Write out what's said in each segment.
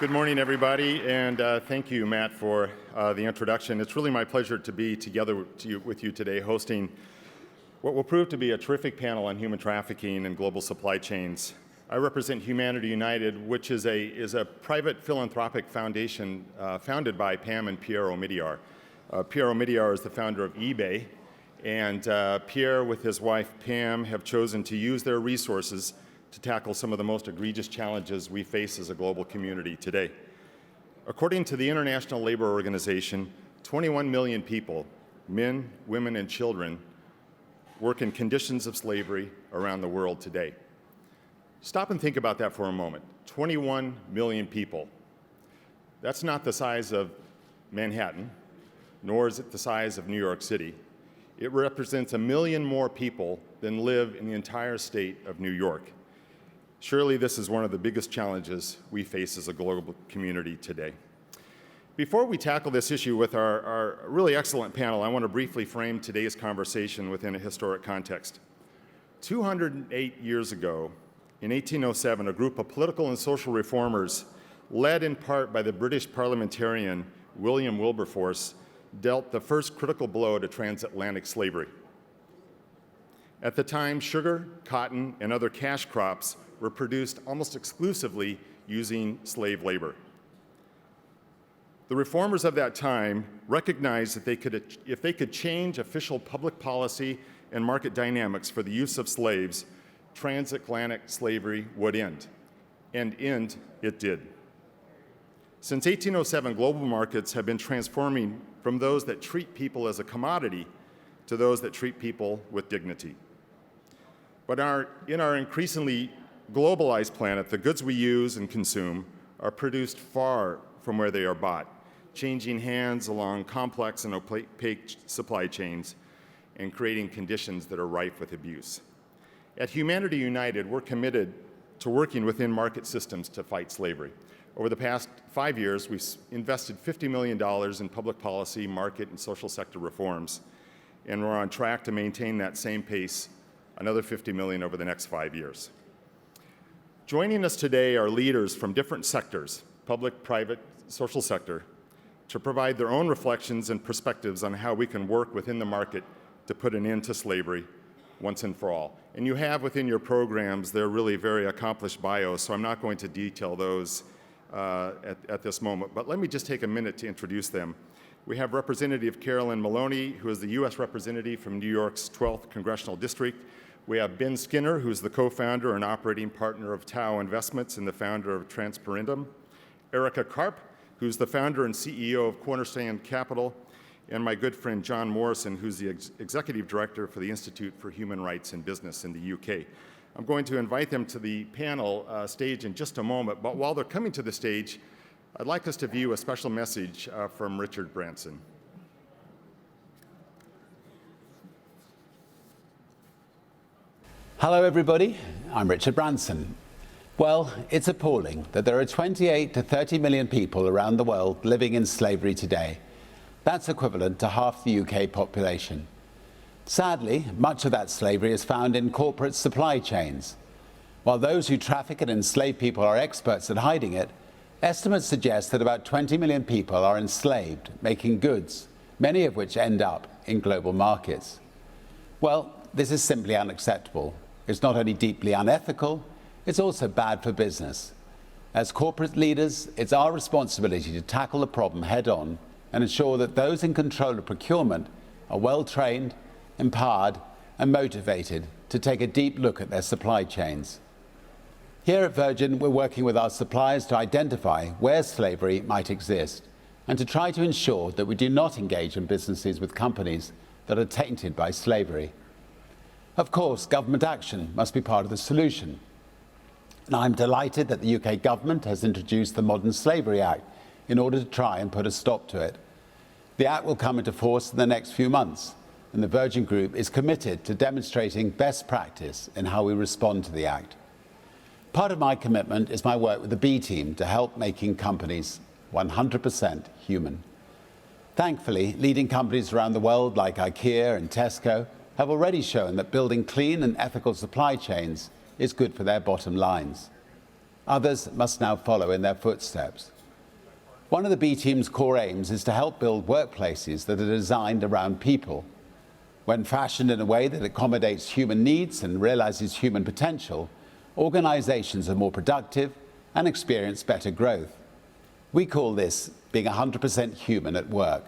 Good morning, everybody, and thank you, Matt, for the introduction. It's really my pleasure to be together with you today, hosting what will prove to be a terrific panel on human trafficking and global supply chains. I represent Humanity United, which is a private philanthropic foundation founded by Pam and Pierre Omidyar. Pierre Omidyar is the founder of eBay, and Pierre, with his wife Pam, have chosen to use their resources to tackle some of the most egregious challenges we face as a global community today. According to the International Labor Organization, 21 million people, men, women, and children, work in conditions of slavery around the world today. Stop and think about that for a moment. 21 million people. That's not the size of Manhattan, nor is it the size of New York City. It represents 1 million more people than live in the entire state of New York. Surely this is one of the biggest challenges we face as a global community today. Before we tackle this issue with our really excellent panel, I want to briefly frame today's conversation within a historic context. 208 years ago, in 1807, a group of political and social reformers, led in part by the British parliamentarian William Wilberforce, dealt the first critical blow to transatlantic slavery. At the time, sugar, cotton, and other cash crops were produced almost exclusively using slave labor. The reformers of that time recognized that if they could change official public policy and market dynamics for the use of slaves, transatlantic slavery would end. And end it did. Since 1807, global markets have been transforming from those that treat people as a commodity to those that treat people with dignity. But in our increasingly globalized planet, the goods we use and consume are produced far from where they are bought, changing hands along complex and opaque supply chains and creating conditions that are rife with abuse. At Humanity United, we're committed to working within market systems to fight slavery. Over the past 5 years, we've invested $50 million in public policy, market, and social sector reforms, and we're on track to maintain that same pace, another $50 million over the next 5 years. Joining us today are leaders from different sectors, public, private, social sector, to provide their own reflections and perspectives on how we can work within the market to put an end to slavery once and for all. And you have within your programs, they're really very accomplished bios, so I'm not going to detail those at this moment, but let me just take a minute to introduce them. We have Representative Carolyn Maloney, who is the U.S. representative from New York's 12th Congressional District. We have Ben Skinner, who's the co-founder and operating partner of Tau Investments and the founder of Transparentum. Erika Karp, who's the founder and CEO of Cornerstone Capital, and my good friend John Morrison, who's the executive director for the Institute for Human Rights in Business in the UK. I'm going to invite them to the panel stage in just a moment, but while they're coming to the stage, I'd like us to view a special message from Richard Branson. Hello, everybody. I'm Richard Branson. Well, it's appalling that there are 28 to 30 million people around the world living in slavery today. That's equivalent to half the UK population. Sadly, much of that slavery is found in corporate supply chains. While those who traffic and enslave people are experts at hiding it, estimates suggest that about 20 million people are enslaved, making goods, many of which end up in global markets. Well, this is simply unacceptable. It's not only deeply unethical, it's also bad for business. As corporate leaders, it's our responsibility to tackle the problem head-on and ensure that those in control of procurement are well-trained, empowered, and motivated to take a deep look at their supply chains. Here at Virgin, we're working with our suppliers to identify where slavery might exist and to try to ensure that we do not engage in businesses with companies that are tainted by slavery. Of course, government action must be part of the solution. And I'm delighted that the UK government has introduced the Modern Slavery Act in order to try and put a stop to it. The Act will come into force in the next few months, and the Virgin Group is committed to demonstrating best practice in how we respond to the Act. Part of my commitment is my work with the B team to help making companies 100% human. Thankfully, leading companies around the world like IKEA and Tesco have already shown that building clean and ethical supply chains is good for their bottom lines. Others must now follow in their footsteps. One of the B Team's core aims is to help build workplaces that are designed around people. When fashioned in a way that accommodates human needs and realizes human potential, organizations are more productive and experience better growth. We call this being 100% human at work.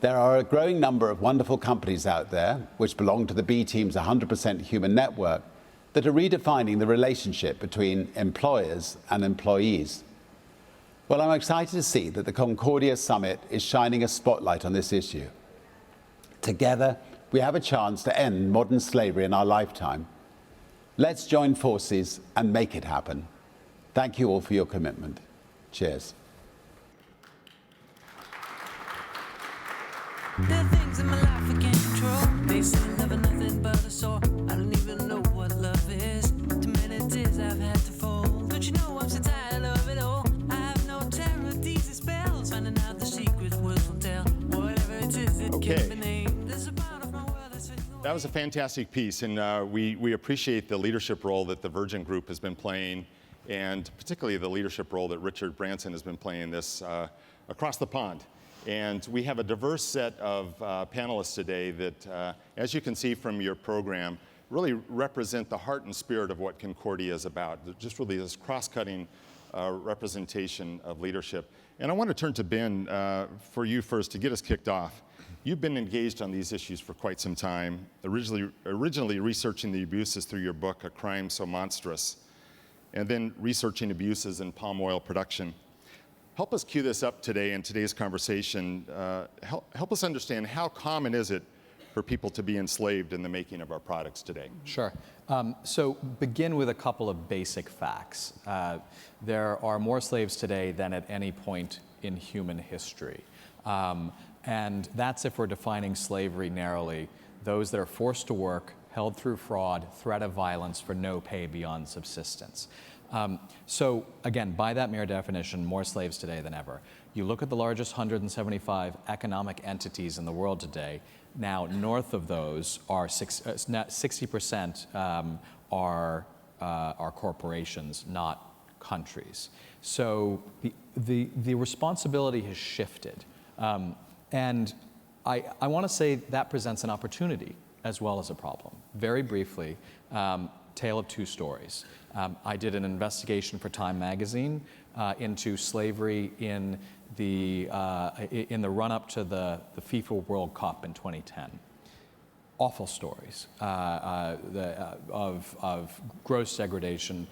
There are a growing number of wonderful companies out there, which belong to the B Team's 100% human network, that are redefining the relationship between employers and employees. Well, I'm excited to see that the Concordia Summit is shining a spotlight on this issue. Together, we have a chance to end modern slavery in our lifetime. Let's join forces and make it happen. Thank you all for your commitment. Cheers. There are things in my life I can't control. They say love is nothing but a sore. I don't even know what love is. Too many tears I've had to fold. Don't you know I'm so tired of it all? I have no terror, these spells. Finding out the secret words will tell. Whatever it is, it can't be named. There's a part of my world that's That was a fantastic piece, and we appreciate the leadership role that the Virgin Group has been playing, and particularly the leadership role that Richard Branson has been playing in this across the pond. And we have a diverse set of panelists today that, as you can see from your program, really represent the heart and spirit of what Concordia is about. They're just really this cross-cutting representation of leadership. And I want to turn to Ben for you first to get us kicked off. You've been engaged on these issues for quite some time, originally researching the abuses through your book, A Crime So Monstrous, and then researching abuses in palm oil production. Help us cue this up today in today's conversation. Help us understand how common is it for people to be enslaved in the making of our products today? Sure. So begin with a couple of basic facts. There are more slaves today than at any point in human history. And that's if we're defining slavery narrowly, those that are forced to work, held through fraud, threat of violence for no pay beyond subsistence. So again, by that mere definition, more slaves today than ever. You look at the largest 175 economic entities in the world today, now north of those are 60% are corporations, not countries. So the responsibility has shifted. And I want to say that presents an opportunity as well as a problem. Very briefly, tale of two stories. I did an investigation for Time magazine into slavery in the run-up to the FIFA World Cup in 2010. Awful stories of gross degradation.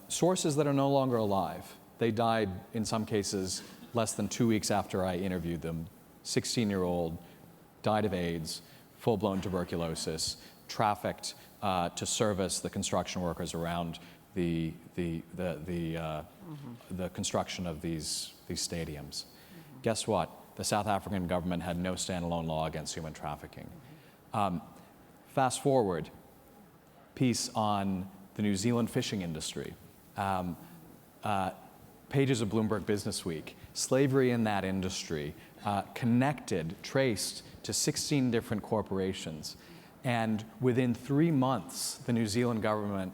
Sources that are no longer alive. They died, in some cases, less than 2 weeks after I interviewed them. 16-year-old, died of AIDS, full-blown tuberculosis, trafficked to service the construction workers around the construction of these stadiums. Guess what? The South African government had no standalone law against human trafficking. Fast forward, piece on the New Zealand fishing industry. Pages of Bloomberg Businessweek. Slavery in that industry, connected, traced to 16 different corporations. And within 3 months, the New Zealand government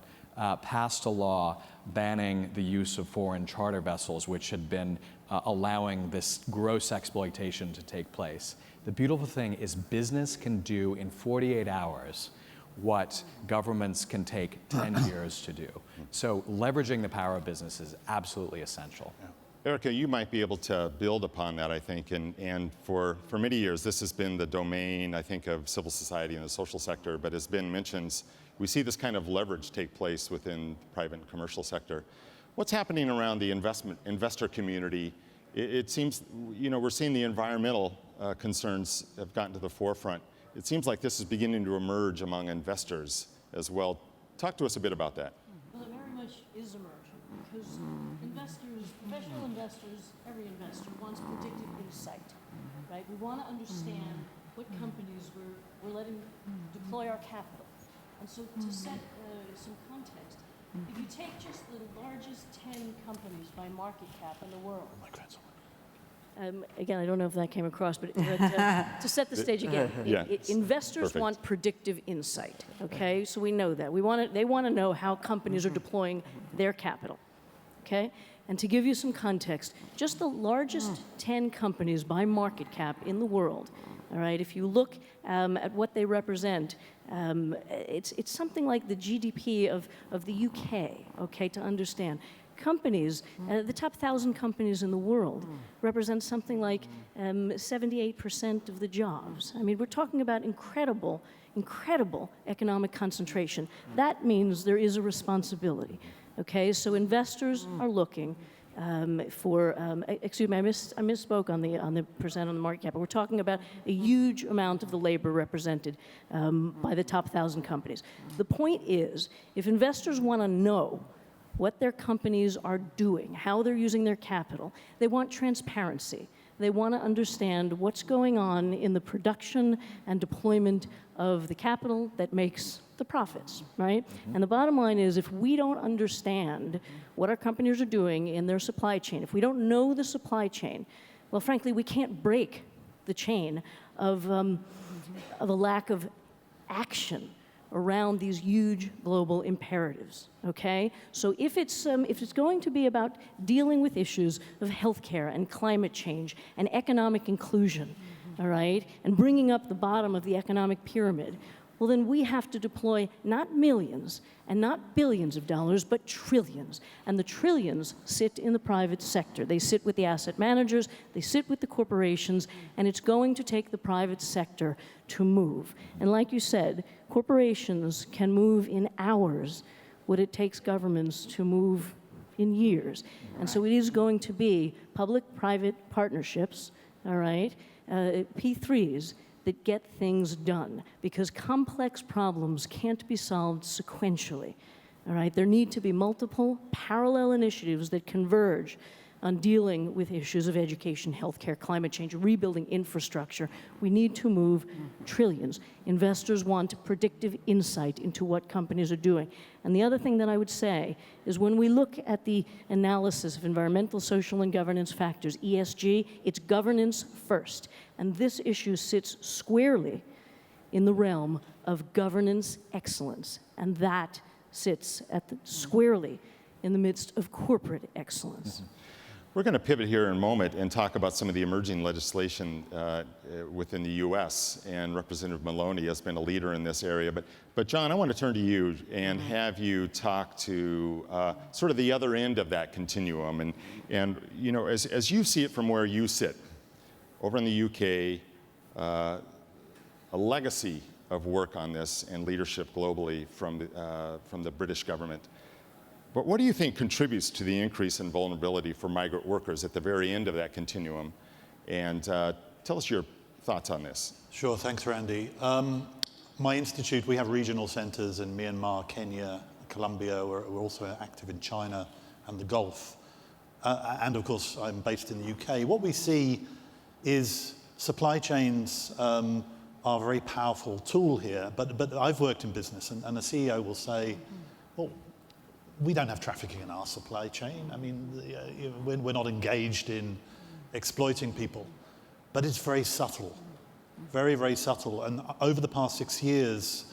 passed a law banning the use of foreign charter vessels, which had been allowing this gross exploitation to take place. The beautiful thing is business can do in 48 hours what governments can take 10 years to do. So leveraging the power of business is absolutely essential. Yeah. Erika, you might be able to build upon that, I think, and for many years, this has been the domain, I think, of civil society and the social sector, but as Ben mentions, we see this kind of leverage take place within the private and commercial sector. What's happening around the investor community? It seems, we're seeing the environmental concerns have gotten to the forefront. It seems like this is beginning to emerge among investors as well. Talk to us a bit about that. Well, it very much is emerging because investors, professional investors, every investor wants predictive insight, right? We want to understand what companies we're letting deploy our capital. And so to set some context, if you take just the largest 10 companies by market cap in the world, again, I don't know if that came across, but to set the stage again, investors perfect. want predictive insight. Okay, so we know that they want to know how companies are deploying their capital. okay? And to give you some context, just the largest 10 companies by market cap in the world, all right, if you look at what they represent, it's something like the GDP of the UK, okay, to understand. Companies, the top 1,000 companies in the world represent something like 78% of the jobs. I mean, we're talking about incredible economic concentration. That means there is a responsibility, okay? So investors are looking for, excuse me, I misspoke on the percent on the market cap, but we're talking about a huge amount of the labor represented by the top 1,000 companies. The point is, if investors want to know what their companies are doing, how they're using their capital, they want transparency. They want to understand what's going on in the production and deployment of the capital that makes the profits, right? And the bottom line is, if we don't understand what our companies are doing in their supply chain, if we don't know the supply chain, well, frankly, we can't break the chain of a lack of action around these huge global imperatives, okay? So if it's going to be about dealing with issues of healthcare and climate change and economic inclusion, all right, and bringing up the bottom of the economic pyramid, well, then we have to deploy not millions and not billions of dollars, but trillions. And the trillions sit in the private sector. They sit with the asset managers, they sit with the corporations, and it's going to take the private sector to move. And like you said, corporations can move in hours what it takes governments to move in years. And so it is going to be public-private partnerships, all right, P3s, that get things done, because complex problems can't be solved sequentially, all right? There need to be multiple parallel initiatives that converge on dealing with issues of education, healthcare, climate change, rebuilding infrastructure. We need to move trillions. Investors want predictive insight into what companies are doing. And the other thing that I would say is, when we look at the analysis of environmental, social, and governance factors, ESG, it's governance first. And this issue sits squarely in the realm of governance excellence. And that sits squarely in the midst of corporate excellence. We're going to pivot here in a moment and talk about some of the emerging legislation within the U.S., and Representative Maloney has been a leader in this area. But John, I want to turn to you and have you talk to sort of the other end of that continuum. And you know, as you see it from where you sit, over in the UK, a legacy of work on this and leadership globally from the British government. But what do you think contributes to the increase in vulnerability for migrant workers at the very end of that continuum? And tell us your thoughts on this. Sure, thanks, Randy. My institute, we have regional centers in Myanmar, Kenya, Colombia. We're also active in China and the Gulf. And of course, I'm based in the UK. What we see is supply chains are a very powerful tool here. But I've worked in business, and a CEO will say, well, we don't have trafficking in our supply chain. I mean, we're not engaged in exploiting people. But it's very subtle, very, very subtle. And over the past 6 years,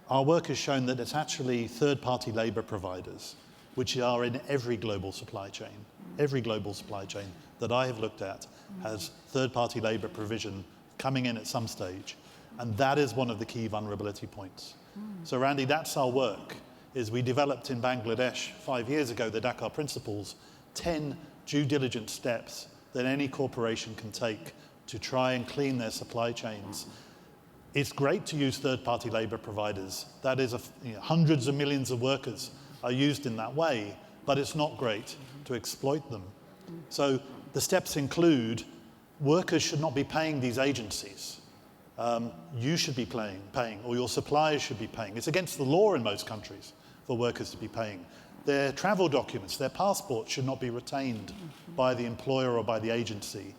our work has shown that it's actually third-party labor providers, which are in every global supply chain. Every global supply chain that I have looked at has third-party labor provision coming in at some stage. And that is one of the key vulnerability points. So Randy, that's our work. Is we developed in Bangladesh 5 years ago, the Dhaka Principles, 10 due diligence steps that any corporation can take to try and clean their supply chains. It's great to use third-party labor providers. That is, hundreds of millions of workers are used in that way, but it's not great to exploit them. So the steps include, workers should not be paying these agencies. You should be paying, or your suppliers should be paying. It's against the law in most countries for workers to be paying. Their travel documents, their passports should not be retained by the employer or by the agency.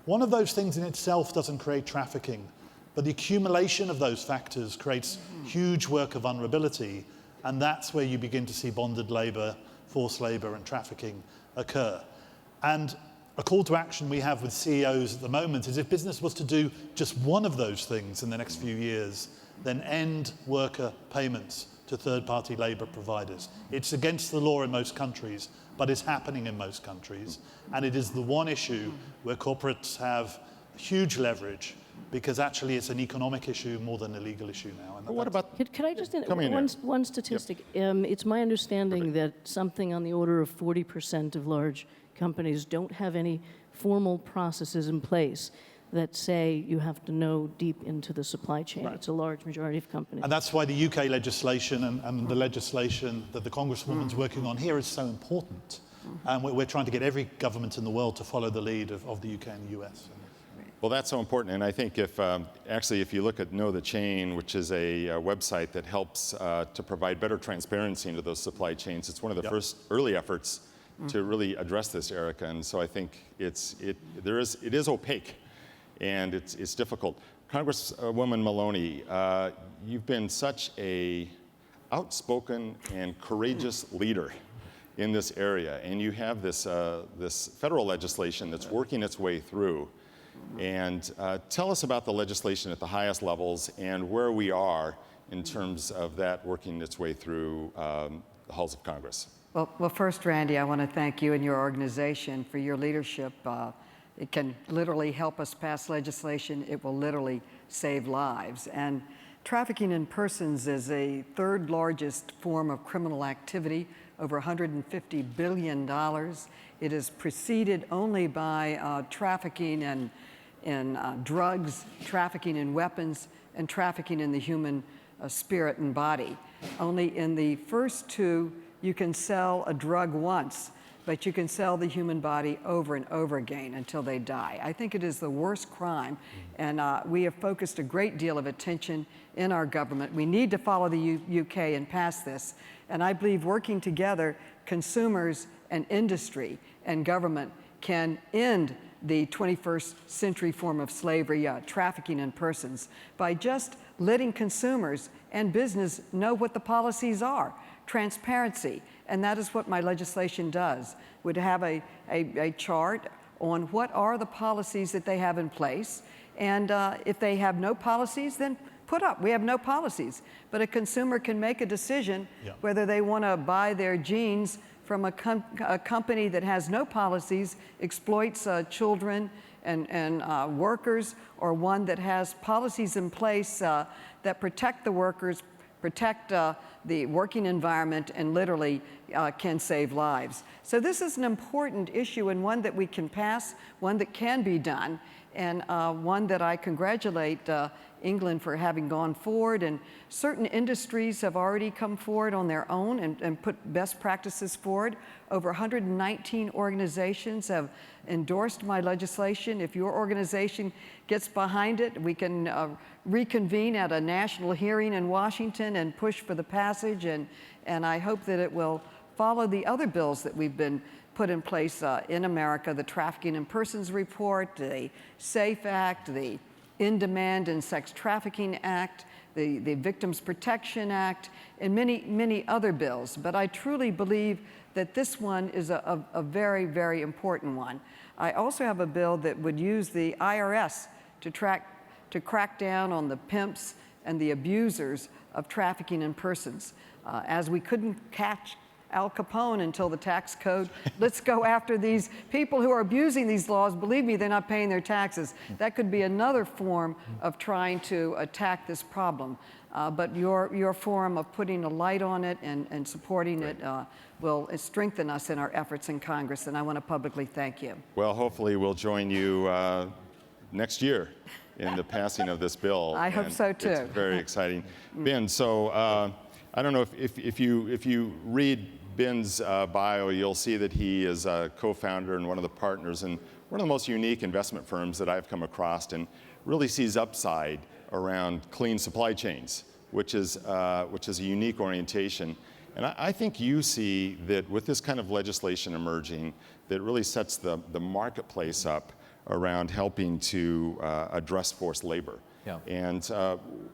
One of those things in itself doesn't create trafficking, but the accumulation of those factors creates huge worker vulnerability, and that's where you begin to see bonded labor, forced labor, and trafficking occur. And a call to action we have with CEOs at the moment is, if business was to do just one of those things in the next few years, then end worker payments to third-party labor providers. It's against the law in most countries, but it's happening in most countries. And it is the one issue where corporates have huge leverage, because actually it's an economic issue more than a legal issue now. And But what about Could I just, Come in there. one statistic? It's my understanding that something on the order of 40% of large companies don't have any formal processes in place that say you have to know deep into the supply chain. Right. It's a large majority of companies. And that's why the UK legislation and the legislation that the Congresswoman's working on here is so important. And we're trying to get every government in the world to follow the lead of the UK and the US. Well, that's so important, and I think if you look at KnowTheChain, which is a website that helps to provide better transparency into those supply chains, it's one of the first early efforts to really address this, Erika. And so I think it is opaque, and it's difficult. Congresswoman Maloney, you've been such a outspoken and courageous leader in this area, and you have this federal legislation that's working its way through. And tell us about the legislation at the highest levels and where we are in terms of that working its way through the halls of Congress. Well, first, Randy, I want to thank you and your organization for your leadership. It can literally help us pass legislation. It will literally save lives. And trafficking in persons is a third largest form of criminal activity, over $150 billion. It is preceded only by trafficking in drugs, trafficking in weapons, and trafficking in the human spirit and body. Only in the first two, you can sell a drug once, but you can sell the human body over and over again until they die. I think it is the worst crime, and we have focused a great deal of attention in our government. We need to follow the UK and pass this, and I believe working together, consumers and industry and government can end the 21st century form of slavery, trafficking in persons, by just letting consumers and business know what the policies are. Transparency, and that is what my legislation does. Would have a chart on what are the policies that they have in place, and if they have no policies, then put up, we have no policies. But a consumer can make a decision whether they want to buy their jeans from a company that has no policies, exploits children and workers, or one that has policies in place that protect the workers, protect the working environment, and literally can save lives. So this is an important issue, and one that we can pass, one that can be done, and one that I congratulate England for having gone forward. And certain industries have already come forward on their own and put best practices forward. Over 119 organizations have endorsed my legislation. If your organization gets behind it, we can reconvene at a national hearing in Washington and push for the passage. And I hope that it will follow the other bills that we've been put in place in America, the Trafficking in Persons Report, the SAFE Act, the In-Demand and Sex Trafficking Act, the Victims Protection Act, and many, many other bills. But I truly believe that this one is a very, very important one. I also have a bill that would use the IRS to crack down on the pimps and the abusers of trafficking in persons. As we couldn't catch Al Capone until the tax code, let's go after these people who are abusing these laws. Believe me, they're not paying their taxes. That could be another form of trying to attack this problem. But your forum of putting a light on it and supporting it will strengthen us in our efforts in Congress, and I want to publicly thank you. Well, hopefully we'll join you next year in the passing of this bill. I hope so, too. It's very exciting. Ben, so I don't know if you read Ben's bio, you'll see that he is a co-founder and one of the partners in one of the most unique investment firms that I've come across, and really sees upside around clean supply chains, which is a unique orientation. And I think you see that with this kind of legislation emerging, that really sets the marketplace up around helping to address forced labor. Yeah. And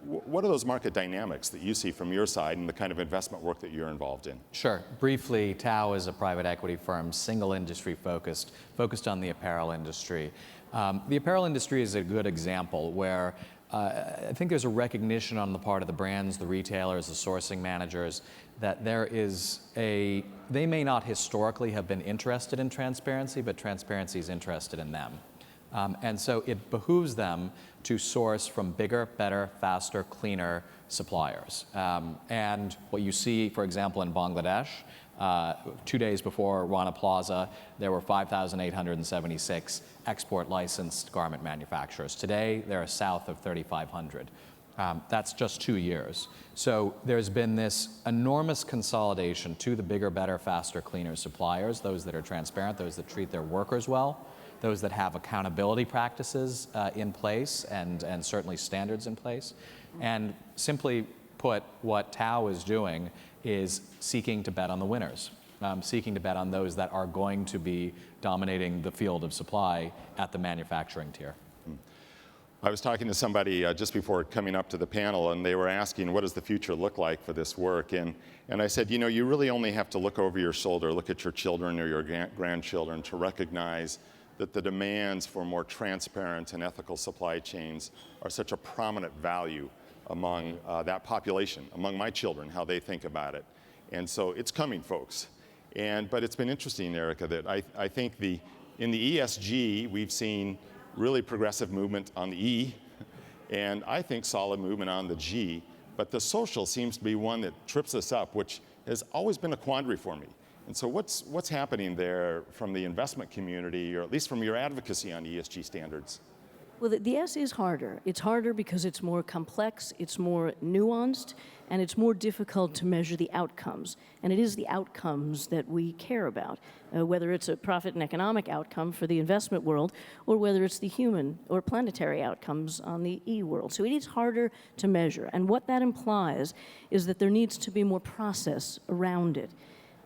what are those market dynamics that you see from your side and the kind of investment work that you're involved in? Sure. Briefly, Tao is a private equity firm, single industry focused on the apparel industry. The apparel industry is a good example where I think there's a recognition on the part of the brands, the retailers, the sourcing managers, that they may not historically have been interested in transparency, but transparency is interested in them. And so it behooves them to source from bigger, better, faster, cleaner suppliers. And what you see, for example, in Bangladesh, 2 days before Rana Plaza, there were 5,876 export licensed garment manufacturers. Today, there are south of 3,500. That's just 2 years. So there's been this enormous consolidation to the bigger, better, faster, cleaner suppliers, those that are transparent, those that treat their workers well, those that have accountability practices in place and certainly standards in place. And simply put, what Tao is doing is seeking to bet on the winners, seeking to bet on those that are going to be dominating the field of supply at the manufacturing tier. I was talking to somebody just before coming up to the panel, and they were asking, what does the future look like for this work? And I said, you know, you really only have to look over your shoulder, look at your children or your grandchildren to recognize that the demands for more transparent and ethical supply chains are such a prominent value among that population, among my children, how they think about it. And so it's coming, folks. But it's been interesting, Erika, that I think in the ESG, we've seen really progressive movement on the E, and I think solid movement on the G. But the social seems to be one that trips us up, which has always been a quandary for me. And so what's happening there from the investment community, or at least from your advocacy on ESG standards? Well, the S is harder. It's harder because it's more complex, it's more nuanced, and it's more difficult to measure the outcomes. And it is the outcomes that we care about, whether it's a profit and economic outcome for the investment world, or whether it's the human or planetary outcomes on the E world. So it is harder to measure. And what that implies is that there needs to be more process around it.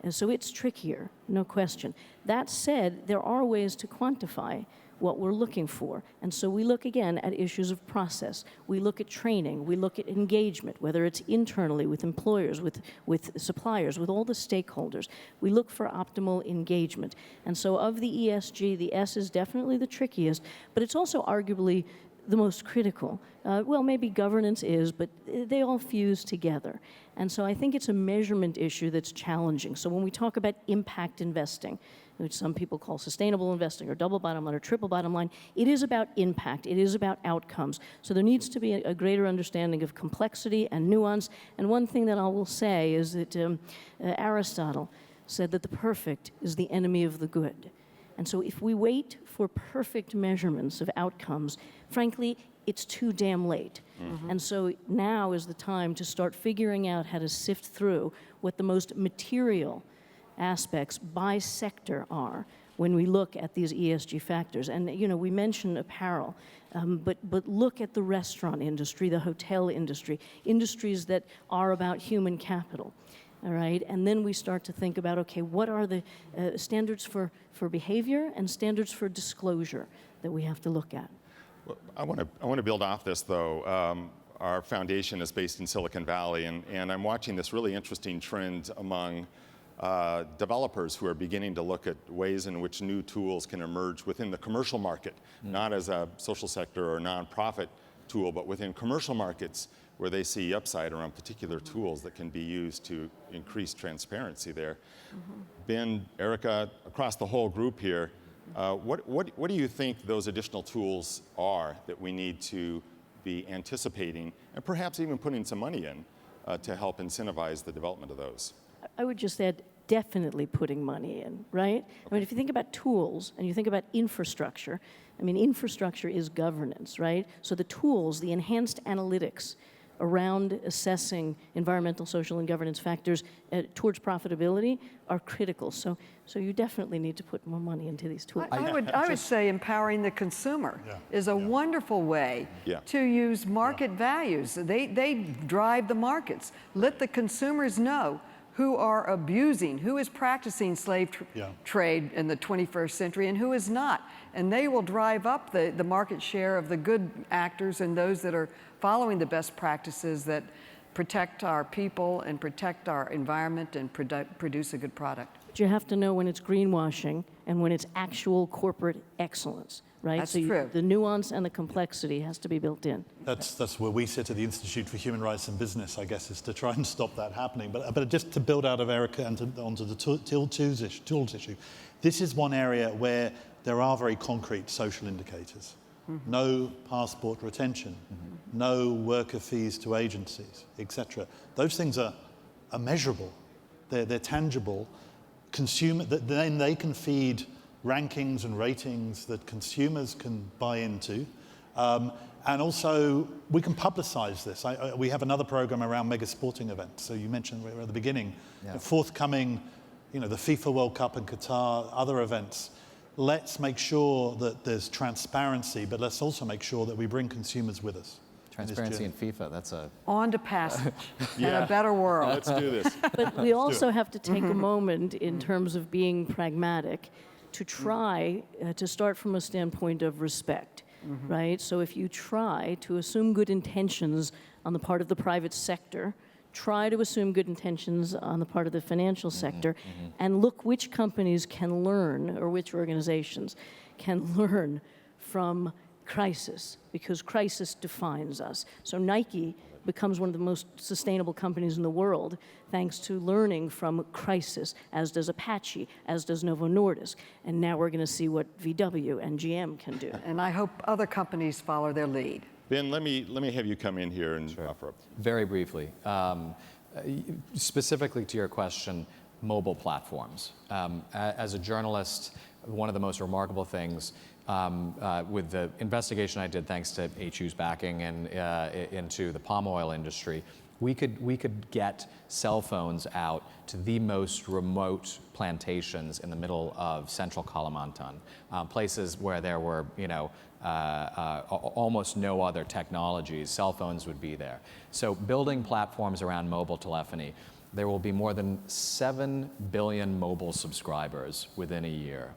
And so it's trickier, no question. That said, there are ways to quantify what we're looking for. And so we look again at issues of process. We look at training. We look at engagement, whether it's internally with employers, with suppliers, with all the stakeholders. We look for optimal engagement. And so of the ESG, the S is definitely the trickiest, but it's also arguably the most critical. Well, maybe governance is, but they all fuse together. And so I think it's a measurement issue that's challenging. So when we talk about impact investing, which some people call sustainable investing or double bottom line or triple bottom line, it is about impact, it is about outcomes. So there needs to be a greater understanding of complexity and nuance. And one thing that I will say is that Aristotle said that the perfect is the enemy of the good. And so if we wait for perfect measurements of outcomes, frankly, it's too damn late. Mm-hmm. And so now is the time to start figuring out how to sift through what the most material aspects by sector are when we look at these ESG factors. And you know, we mentioned apparel, but look at the restaurant industry, the hotel industry, industries that are about human capital. All right, and then we start to think about, okay, what are the standards for behavior and standards for disclosure that we have to look at? Well, I want to build off this, though. Our foundation is based in Silicon Valley, and I'm watching this really interesting trend among developers who are beginning to look at ways in which new tools can emerge within the commercial market, not as a social sector or nonprofit tool, but within commercial markets where they see upside around particular tools that can be used to increase transparency there. Mm-hmm. Ben, Erika, across the whole group here, what do you think those additional tools are that we need to be anticipating and perhaps even putting some money in to help incentivize the development of those? I would just add definitely putting money in, right? Okay. I mean, if you think about tools and you think about infrastructure, I mean, infrastructure is governance, right? So the tools, the enhanced analytics around assessing environmental, social, and governance factors towards profitability are critical. So you definitely need to put more money into these tools. I would say empowering the consumer is a wonderful way to use market values. They drive the markets. Let the consumers know who are abusing, who is practicing slave trade in the 21st century and who is not. And they will drive up the market share of the good actors and those that are following the best practices that protect our people and protect our environment and produce a good product. But you have to know when it's greenwashing and when it's actual corporate excellence, right? That's so true. The nuance and the complexity has to be built in. That's where we sit at the Institute for Human Rights and Business, I guess, is to try and stop that happening. But just to build out of Erika and onto the tools issue, this is one area where there are very concrete social indicators. Mm-hmm. No passport retention, mm-hmm. no worker fees to agencies, etc. Those things are measurable. They're tangible. Then they can feed rankings and ratings that consumers can buy into. And also, we can publicize this. We have another program around mega sporting events. So you mentioned at the beginning, the forthcoming, the FIFA World Cup in Qatar, other events. Let's make sure that there's transparency, but let's also make sure that we bring consumers with us. Transparency in FIFA, that's a... On to passage in a better world. Let's do this. But we also have to take a moment in terms of being pragmatic to try to start from a standpoint of respect, right? So if you try to assume good intentions on the part of the private sector, try to assume good intentions on the part of the financial sector, and look which companies can learn, or which organizations can learn from crisis, because crisis defines us. So Nike becomes one of the most sustainable companies in the world thanks to learning from crisis, as does Apache, as does Novo Nordisk. And now we're going to see what VW and GM can do. And I hope other companies follow their lead. Ben, let me have you come in here and offer up. Very briefly, specifically to your question, mobile platforms. As a journalist, one of the most remarkable things with the investigation I did, thanks to HU's backing and into the palm oil industry, we could get cell phones out to the most remote plantations in the middle of central Kalimantan, places where there were, almost no other technologies. Cell phones would be there. So building platforms around mobile telephony, there will be more than 7 billion mobile subscribers within a year.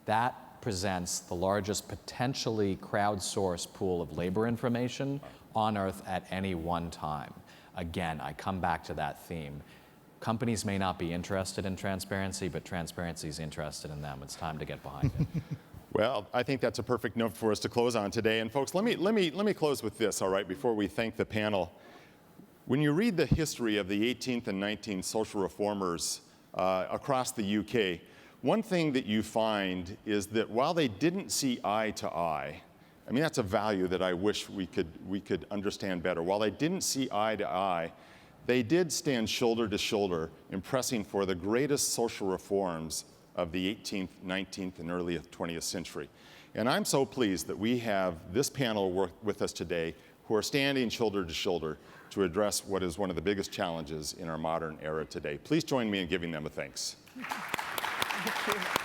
That presents the largest potentially crowdsourced pool of labor information on Earth at any one time. Again, I come back to that theme. Companies may not be interested in transparency, but transparency is interested in them. It's time to get behind it. Well, I think that's a perfect note for us to close on today. And folks, let me close with this, all right, before we thank the panel. When you read the history of the 18th and 19th social reformers across the UK, one thing that you find is that while they didn't see eye to eye, I mean, that's a value that I wish we could understand better. While they didn't see eye to eye, they did stand shoulder to shoulder in pressing for the greatest social reforms of the 18th, 19th, and early 20th century. And I'm so pleased that we have this panel with us today who are standing shoulder to shoulder to address what is one of the biggest challenges in our modern era today. Please join me in giving them a thanks. Thank you.